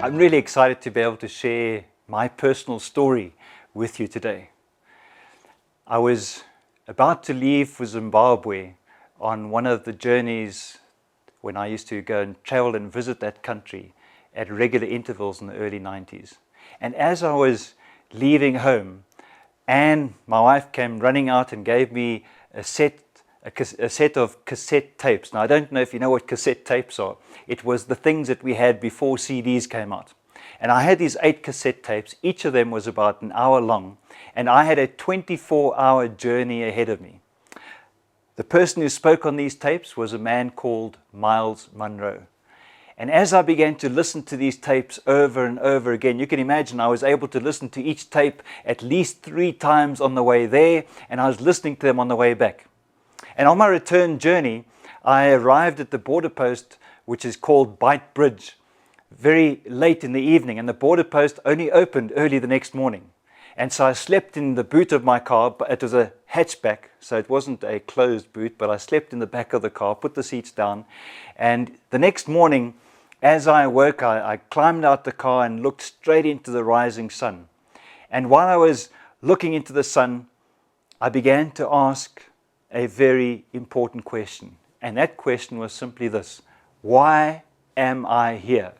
I'm really excited to be able to share my personal story with you today. I was about to leave for Zimbabwe on one of the journeys when I used to go and travel and visit that country at regular intervals in the early 90s. And as I was leaving home, Anne, my wife, came running out and gave me a set of cassette tapes. Now, I don't know if you know what cassette tapes are. It was the things that we had before CDs came out. And I had these 8 cassette tapes. Each of them was about an hour long. And I had a 24-hour journey ahead of me. The person who spoke on these tapes was a man called Myles Munroe. And as I began to listen to these tapes over and over again, you can imagine I was able to listen to each tape at least 3 times on the way there, and I was listening to them on the way back. And on my return journey, I arrived at the border post, which is called Beitbridge, very late in the evening, and the border post only opened early the next morning. And so I slept in the boot of my car, but it was a hatchback, so it wasn't a closed boot, but I slept in the back of the car, put the seats down, and the next morning, as I awoke, I climbed out the car and looked straight into the rising sun. And while I was looking into the sun, I began to ask a very important question. And that question was simply this: why am I here?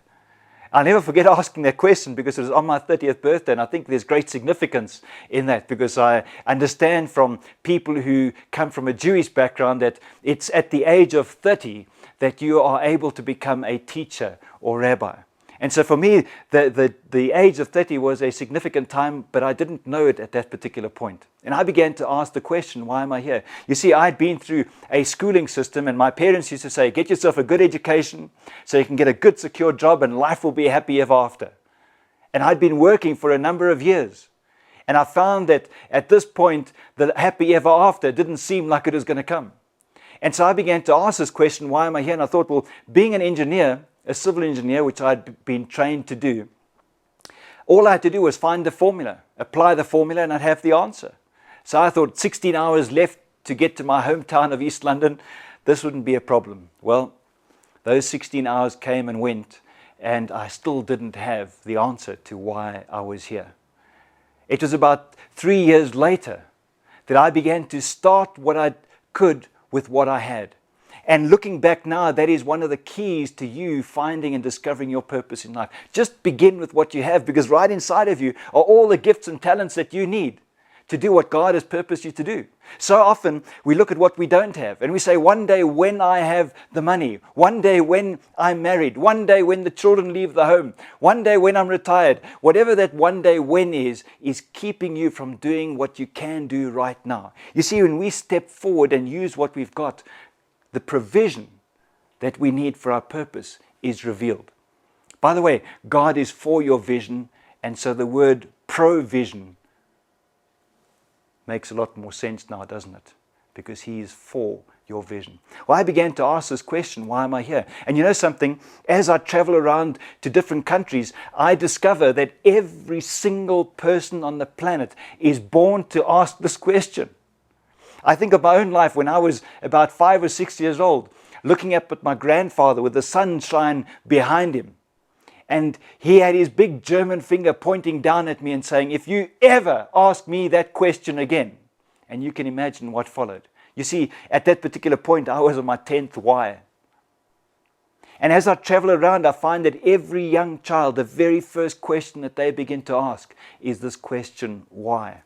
I'll never forget asking that question because it was on my 30th birthday, and I think there's great significance in that because I understand from people who come from a Jewish background that it's at the age of 30 that you are able to become a teacher or rabbi. And so for me, the age of 30 was a significant time, but I didn't know it at that particular point. And I began to ask the question, why am I here? You see, I'd been through a schooling system, and my parents used to say, get yourself a good education so you can get a good, secure job, and life will be happy ever after. And I'd been working for a number of years. And I found that at this point, the happy ever after didn't seem like it was going to come. And so I began to ask this question, why am I here? And I thought, well, being an engineer, a civil engineer, which I'd been trained to do, all I had to do was find the formula, apply the formula, and I'd have the answer. So I thought 16 hours left to get to my hometown of East London, this wouldn't be a problem. Well, those 16 hours came and went, and I still didn't have the answer to why I was here. It was about 3 years later that I began to start what I could with what I had. And looking back now, that is one of the keys to you finding and discovering your purpose in life. Just begin with what you have, because right inside of you are all the gifts and talents that you need to do what God has purposed you to do. So often we look at what we don't have and we say, one day when I have the money, one day when I'm married, one day when the children leave the home, one day when I'm retired, whatever that one day when is keeping you from doing what you can do right now. You see, when we step forward and use what we've got, the provision that we need for our purpose is revealed. By the way, God is for your vision, and so the word provision makes a lot more sense now, doesn't it? Because He is for your vision. Well, I began to ask this question, why am I here? And you know something? As I travel around to different countries, I discover that every single person on the planet is born to ask this question. I think of my own life when I was about 5 or 6 years old, looking up at my grandfather with the sunshine behind him. And he had his big German finger pointing down at me and saying, if you ever ask me that question again. And you can imagine what followed. You see, at that particular point, I was on my 10th why. And as I travel around, I find that every young child, the very first question that they begin to ask is this question, why?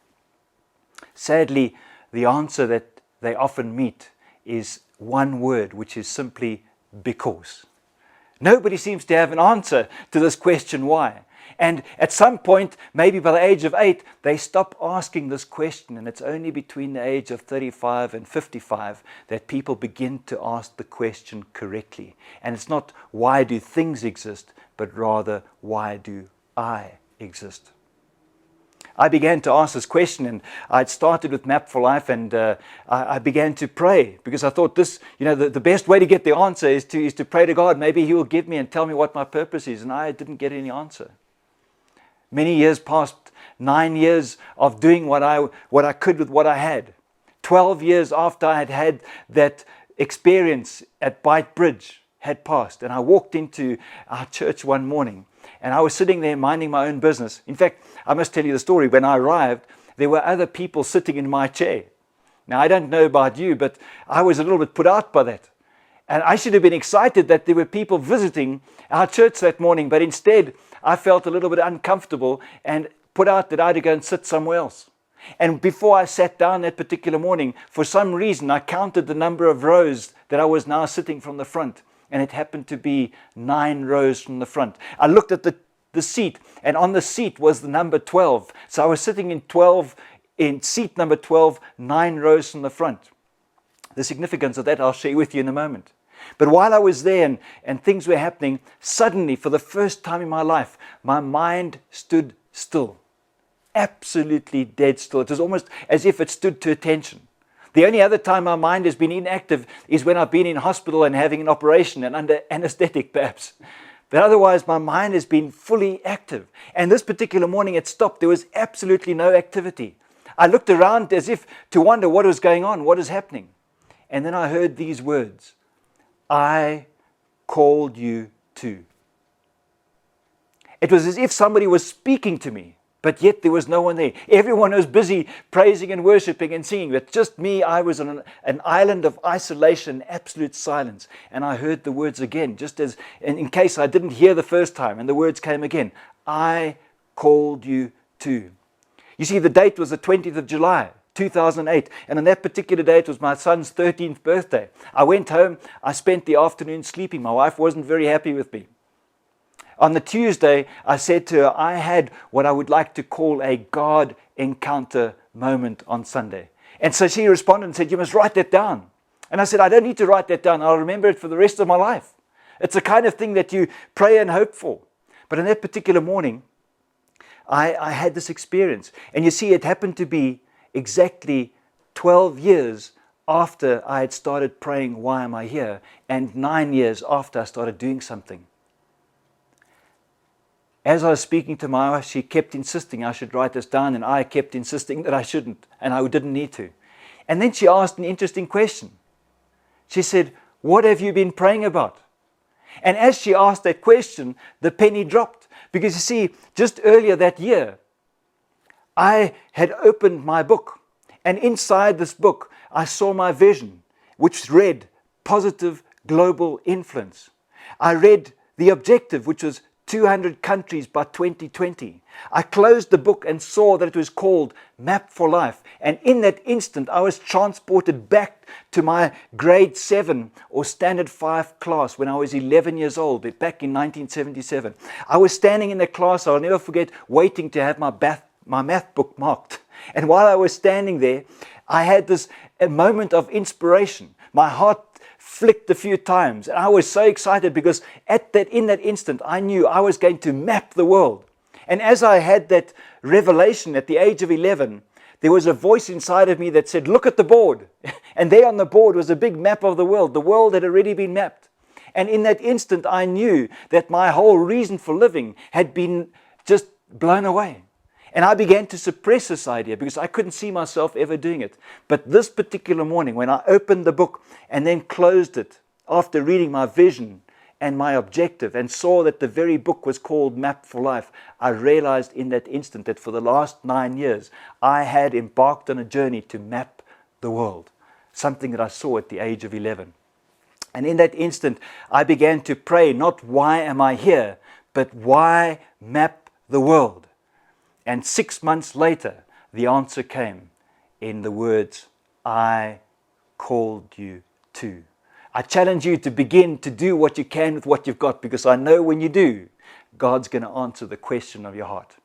Sadly, the answer that they often meet is one word, which is simply because. Nobody seems to have an answer to this question, why? And at some point, maybe by the age of 8, they stop asking this question, and it's only between the age of 35 and 55 that people begin to ask the question correctly. And it's not why do things exist, but rather why do I exist? I began to ask this question, and I'd started with Map for Life, and I began to pray because I thought this, the best way to get the answer is to pray to God. Maybe He will give me and tell me what my purpose is, and I didn't get any answer. Many years passed, 9 years of doing what I could with what I had. 12 years after I had had that experience at Beitbridge had passed, and I walked into our church one morning, And I was sitting there minding my own business. In fact, I must tell you the story. When I arrived, there were other people sitting in my chair. Now, I don't know about you, but I was a little bit put out by that. And I should have been excited that there were people visiting our church that morning, but instead I felt a little bit uncomfortable and put out that I had to go and sit somewhere else. And before I sat down that particular morning, for some reason I counted the number of rows that I was now sitting from the front, and it happened to be 9 rows from the front. I looked at the seat, and on the seat was the number 12. So I was sitting in seat number 12, 9 rows from the front. The significance of that I'll share with you in a moment. But while I was there and things were happening, suddenly, for the first time in my life, my mind stood still. Absolutely dead still. It was almost as if it stood to attention. The only other time my mind has been inactive is when I've been in hospital and having an operation and under anesthetic perhaps. But otherwise my mind has been fully active. And this particular morning it stopped. There was absolutely no activity. I looked around as if to wonder what was going on, what is happening. And then I heard these words, I called you to. It was as if somebody was speaking to me, but yet there was no one there. Everyone was busy praising and worshiping and singing, but just me, I was on an island of isolation, absolute silence. And I heard the words again, just as in case I didn't hear the first time, and the words came again, I called you to. You see, the date was the 20th of July. 2008, and on that particular day it was my son's 13th birthday. I went home, I spent the afternoon sleeping. My wife wasn't very happy with me. On the Tuesday, I said to her, I had what I would like to call a God encounter moment on Sunday. And so she responded and said, you must write that down. And I said, I don't need to write that down. I'll remember it for the rest of my life. It's the kind of thing that you pray and hope for. But on that particular morning, I had this experience. And you see, it happened to be exactly 12 years after I had started praying, why am I here? And 9 years after I started doing something. As I was speaking to my wife, she kept insisting I should write this down, and I kept insisting that I shouldn't, and I didn't need to. And then she asked an interesting question. She said, what have you been praying about? And as she asked that question, the penny dropped. Because you see, just earlier that year, I had opened my book, and inside this book, I saw my vision, which read Positive Global Influence. I read the objective, which was 200 countries by 2020. I closed the book and saw that it was called Map for Life. And in that instant, I was transported back to my grade 7 or standard 5 class when I was 11 years old, back in 1977. I was standing in the class, I'll never forget, waiting to have my math book marked. And while I was standing there, I had a moment of inspiration. My heart flicked a few times, and I was so excited because in that instant, I knew I was going to map the world. And as I had that revelation at the age of 11, there was a voice inside of me that said, look at the board. And there on the board was a big map of the world. The world had already been mapped. And in that instant, I knew that my whole reason for living had been just blown away. And I began to suppress this idea because I couldn't see myself ever doing it. But this particular morning, when I opened the book and then closed it after reading my vision and my objective and saw that the very book was called Map for Life, I realized in that instant that for the last 9 years, I had embarked on a journey to map the world, something that I saw at the age of 11. And in that instant, I began to pray, not why am I here, but why map the world? And 6 months later, the answer came in the words, I called you to. I challenge you to begin to do what you can with what you've got, because I know when you do, God's going to answer the question of your heart.